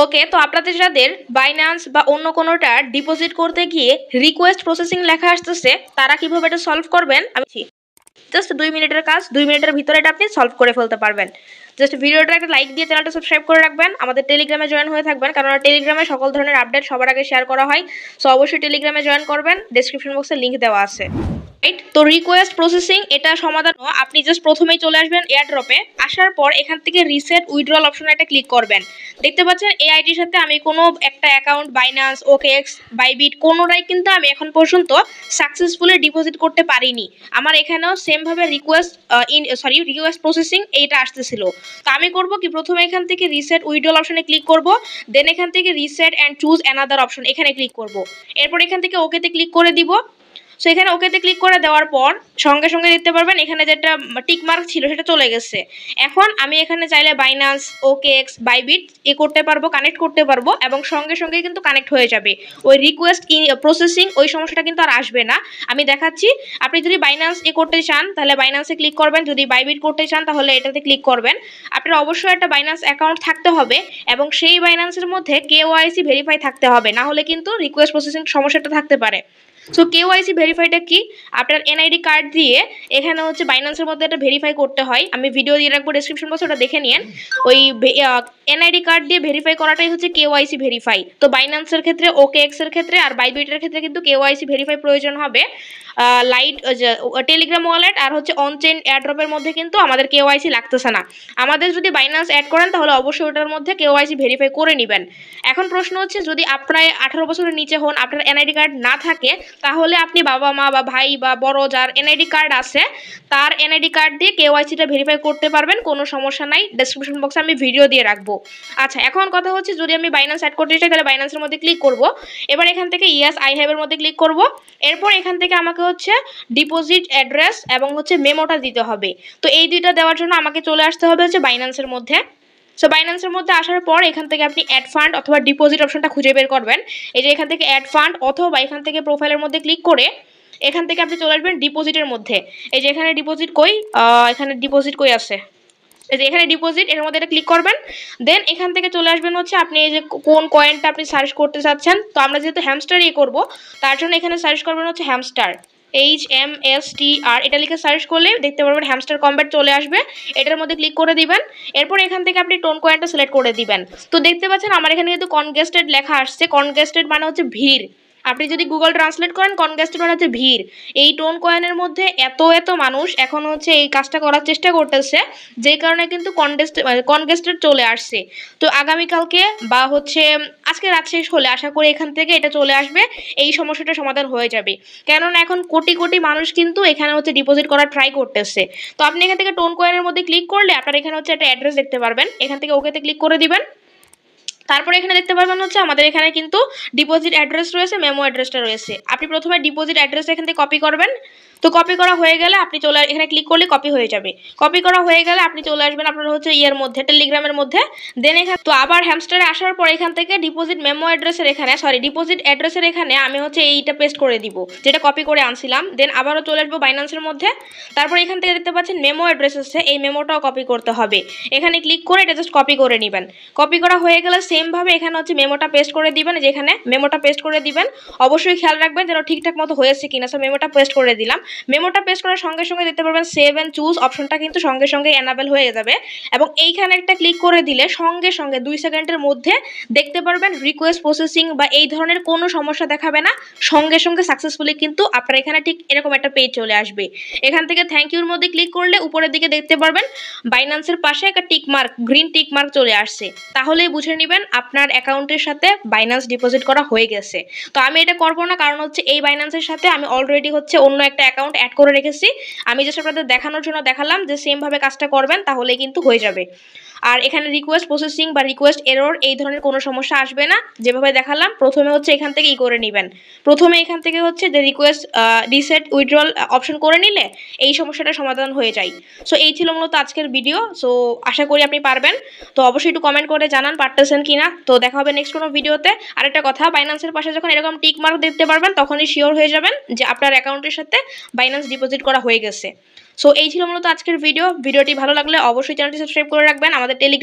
ওকে, তো আপনাদের যাদের বাইন্যান্স বা অন্য কোনোটা ডিপোজিট করতে গিয়ে রিকোয়েস্ট প্রসেসিং লেখা আসতেছে, তারা কিভাবে এটা সলভ করবেন আমি জাস্ট 2 মিনিটের কাজ, 2 মিনিটের ভিতরে এটা আপনি সলভ করে ফেলতে পারবেন। জাস্ট ভিডিওটা একটা লাইক দিয়ে চ্যানেলটা সাবস্ক্রাইব করে রাখবেন, আমাদের টেলিগ্রামে জয়েন হয়ে থাকবেন, কারণ টেলিগ্রামে সকল ধরনের আপডেট সবার আগে শেয়ার করা হয়। সো অবশ্যই টেলিগ্রামে জয়েন করবেন, ডেসক্রিপশন বক্সে লিঙ্ক দেওয়া আছে। রাইট, তো রিকোয়েস্ট প্রসেসিং এটা সমাধান আপনি জাস্ট প্রথমেই চলে আসবেন এয়ারড্রপে। আসার পর এখান থেকে রিসেট উইথড্রল অপশনে একটা ক্লিক করবেন। দেখতে পাচ্ছেন এই আইডির সাথে আমি কোনো একটা অ্যাকাউন্ট বাইন্যান্স, ওকেএক্স, বাইবিট কোনোটাই কিন্তু আমি এখন পর্যন্ত সাকসেসফুলি ডিপোজিট করতে পারিনি। আমার এখানেও সেমভাবে রিকোয়েস্ট প্রসেসিং এইটা আসতেছিল। তো আমি করব কি, প্রথমে এখান থেকে রিসেট উইথড্রল অপশনে ক্লিক করব, দেন এখান থেকে reset and choose another option এখানে ক্লিক করব। এরপর এখান থেকে ওকেতে ক্লিক করে দিব। সো এখানে ওকেতে ক্লিক করে দেওয়ার পর সঙ্গে সঙ্গে দেখতে পারবেন এখানে যেটা টিক মার্ক ছিল সেটা চলে গেছে। এখন আমি এখানে চাইলে বাইন্যান্স, ওকেএক্স, বাইবিট করতে পারবো, কানেক্ট করতে পারবো, এবং সঙ্গে সঙ্গে কিন্তু কানেক্ট হয়ে যাবে। ওই রিকোয়েস্ট প্রসেসিং ওই সমস্যাটা কিন্তু আর আসবে না। আমি দেখাচ্ছি, আপনি যদি বাইন্যান্স করতে চান তাহলে বাইন্যান্সে ক্লিক করবেন, যদি বাইবিট করতে চান তাহলে এটাতে ক্লিক করবেন। আপনার অবশ্যই একটা বাইন্যান্স অ্যাকাউন্ট থাকতে হবে এবং সেই বাইন্যান্সের মধ্যে কেওয়াইসি ভেরিফাই থাকতে হবে, না হলে কিন্তু রিকোয়েস্ট প্রসেসিং সমস্যাটা থাকতে পারে। সো কেওয়াইসি ভেরিফাইটা কি, আপনার এনআইডি কার্ড দিয়ে এখানে হচ্ছে বাইন্যান্সের মধ্যে একটা ভেরিফাই করতে হয়। আমি ভিডিও দিয়ে রাখবো ডেসক্রিপশন বক্সে, ওটা দেখে নিন। ওই এনআইডি কার্ড দিয়ে ভেরিফাই করাটাই হচ্ছে কেওয়াইসি ভেরিফাই। তো বাইন্যান্সের ক্ষেত্রে, ওকেএক্সের ক্ষেত্রে আর বাইবিটের ক্ষেত্রে কিন্তু কেওয়াইসি ভেরিফাই প্রয়োজন হবে। লাইট টেলিগ্রাম ওয়ালেট আর হচ্ছে অনচেইন এয়ারড্রপের মধ্যে কিন্তু আমাদের কেওয়াইসি লাগতেছে না। আমাদের যদি বাইন্যান্স অ্যাড করেন তাহলে অবশ্যই ওটার মধ্যে কেওয়াইসি ভেরিফাই করে নেবেন। এখন প্রশ্ন হচ্ছে, যদি আপনার 18 বছরের নিচে হন, আপনার এনআইডি কার্ড না থাকে, তাহলে আপনি বাবা মা বা ভাই বা বড় যার এনআইডি কার্ড আছে তার এনআইডি কার্ড দিয়ে কেওয়াইসিটা ভেরিফাই করতে পারবেন, কোনো সমস্যা নাই। ডেসক্রিপশন বক্সে আমি ভিডিও দিয়ে রাখবো। আচ্ছা, এখন কথা হচ্ছে, যদি আমি বাইন্যান্স অ্যাড করতে চাই তাহলে বাইন্যান্সের মধ্যে ক্লিক করব। এবার এখান থেকে ইয়েস আই হ্যাভ এর মধ্যে ক্লিক করব। এরপর এখান থেকে আমাকে হচ্ছে ডিপোজিট অ্যাড্রেস এবং হচ্ছে মেমোটা দিতে হবে। তো এই দুইটা দেওয়ার জন্য আমাকে চলে আসতে হবে হচ্ছে বাইন্যান্সের মধ্যে। সো বাইন্যান্সের মধ্যে আসার পর এখান থেকে আপনি অ্যাড ফান্ড অথবা ডিপোজিট অপশনটা খুঁজে বের করবেন। এই যে এখান থেকে অ্যাড ফান্ড, অথবা এখান থেকে প্রোফাইলের মধ্যে ক্লিক করে এখান থেকে আপনি চলে আসবেন ডিপোজিটের মধ্যে। এই যে এখানে ডিপোজিট কই আছে, এই যে এখানে ডিপোজিট, এর মধ্যে এটা ক্লিক করবেন। দেন এখান থেকে চলে আসবেন হচ্ছে আপনি এই যে কোন কয়েনটা আপনি সার্চ করতে চাচ্ছেন। তো আমরা যেহেতু হ্যামস্টার করব, তার জন্য এখানে সার্চ করবেন হচ্ছে হ্যামস্টার, HMSTR, এটা লিখে সার্চ করলে দেখতে পারবেন হ্যামস্টার কম্ব্যাট চলে আসবে। এটার মধ্যে ক্লিক করে দিবেন। এরপর এখান থেকে আপনি টোন কয়েনটা সিলেক্ট করে দিবেন। তো দেখতে পাচ্ছেন আমার এখানে কিন্তু কনগেস্টেড লেখা আসছে। কনগেস্টেড মানে হচ্ছে ভিড়। আপনি যদি গুগল ট্রান্সলেট করেন, কনগেস্টেড মানে হচ্ছে ভিড়। এই টোন কয়েনের মধ্যে এত মানুষ এখন হচ্ছে এই কাজটা করার চেষ্টা করতেছে, যে কারণে কিন্তু কনগেস্টেড চলে আসছে। তো আগামীকালকে বা হচ্ছে আজকে রাত শেষ হলে আশা করি এখান থেকে এটা চলে আসবে, এই সমস্যাটা সমাধান হয়ে যাবে। কেননা এখন কোটি কোটি মানুষ কিন্তু এখানে হচ্ছে ডিপোজিট করার ট্রাই করতেছে। তো আপনি এখান থেকে টোন কয়েনের মধ্যে ক্লিক করলে আপনার এখানে হচ্ছে একটা অ্যাড্রেস দেখতে পারবেন, এখান থেকে ওকেতে ক্লিক করে দিবেন। তারপরে এখানে দেখতে পারবেন হচ্ছে আমাদের এখানে কিন্তু ডিপোজিট অ্যাড্রেস রয়েছে, মেমো অ্যাড্রেসটা রয়েছে। আপনি প্রথমে ডিপোজিট অ্যাড্রেসটা এখান থেকে কপি করবেন। তো কপি করা হয়ে গেলে আপনি এখানে ক্লিক করলে কপি হয়ে যাবে। কপি করা হয়ে গেলে আপনি চলে আসবেন আপনার হচ্ছে মধ্যে, টেলিগ্রামের মধ্যে। দেন এখানে তো আবার হ্যামস্টারে আসার পর এখান থেকে ডিপোজিট মেমো অ্যাড্রেসের ডিপোজিট অ্যাড্রেসের এখানে আমি হচ্ছে এইটা পেস্ট করে দিব, যেটা কপি করে আনছিলাম। দেন আবারও চলে আসবো বাইন্যান্সের মধ্যে। তারপর এখান থেকে দেখতে পাচ্ছেন মেমো অ্যাড্রেস আছে, এই মেমোটাও কপি করতে হবে। এখানে ক্লিক করে এটা জাস্ট কপি করে নেবেন। কপি করা হয়ে গেলে সেমভাবে এখানে হচ্ছে মেমোটা পেস্ট করে দিবেন, যেখানে মেমোটা পেস্ট করে দিবেন। অবশ্যই খেয়াল রাখবেন যেন ঠিকঠাক মতো হয়েছে কিনা। সো মেমোটা পেস্ট করে দিলাম। মেমোটা পেস্ট করার সঙ্গে সঙ্গে দেখতে পারবেন সেভ এন্ড চুজ অপশনটা কিন্তু সঙ্গে সঙ্গে এনাবেল হয়ে যাবে, এবং এইখানে একটা ক্লিক করে দিলে সঙ্গে সঙ্গে 2 সেকেন্ডের মধ্যে দেখতে পারবেন রিকোয়েস্ট প্রসেসিং বা এই ধরনের কোনো সমস্যা দেখাবে না, সঙ্গে সঙ্গে সাকসেসফুলি কিন্তু আপনার এখানে ঠিক এরকম একটা পেজ চলে আসবে। এখান থেকে থ্যাংক ইউর মধ্যে ক্লিক করলে উপরের দিকে দেখতে পারবেন বাইন্যান্সের পাশে একটা tick mark, green tick mark চলে আসছে। তাহলেই বুঝে নেবেন আপনার অ্যাকাউন্টের সাথে বাইন্যান্স ডিপোজিট করা হয়ে গেছে। তো আমি এটা করব না, কারণ হচ্ছে এই বাইন্যান্সের সাথে আমি অলরেডি হচ্ছে অন্য একটা অ্যাকাউন্ট অ্যাড করে রেখেছি। আমি জাস্ট আপনাদের দেখানোর জন্য দেখালাম যে সেমভাবে কাজটা করবেন, তাহলেই কিন্তু হয়ে যাবে। আর এখানে রিকোয়েস্ট প্রসেসিং বা রিকোয়েস্ট এরর এই ধরনের কোনো সমস্যা আসবে না। যেভাবে দেখালাম, প্রথমে হচ্ছে এখান থেকে করে নেবেন। প্রথমে এখান থেকে হচ্ছে যে রিকোয়েস্ট রিসেট উইথড্রল অপশন করে নিলে এই সমস্যাটা সমাধান হয়ে যায়। সো এই ছিল মূলত আজকের ভিডিও। সো আশা করি আপনি পারবেন। তো অবশ্যই একটু কমেন্ট করে জানান পারতেছেন কিনা। তো দেখা হবে নেক্সট কোনো ভিডিওতে। আরেকটা কথা, বাইন্যান্সের পাশে যখন এরকম টিক মার্ক দেখতে পারবেন তখনই শিওর হয়ে যাবেন যে আপনার অ্যাকাউন্টের সাথে বাইন্যান্স ডিপোজিট করা হয়ে গেছে। সো এই ছিল মূলত আজকের ভিডিওটি ভালো লাগলে অবশ্যই চ্যানেলটি সাবস্ক্রাইব করে রাখবেন। আমাদের টেলিগ্রাম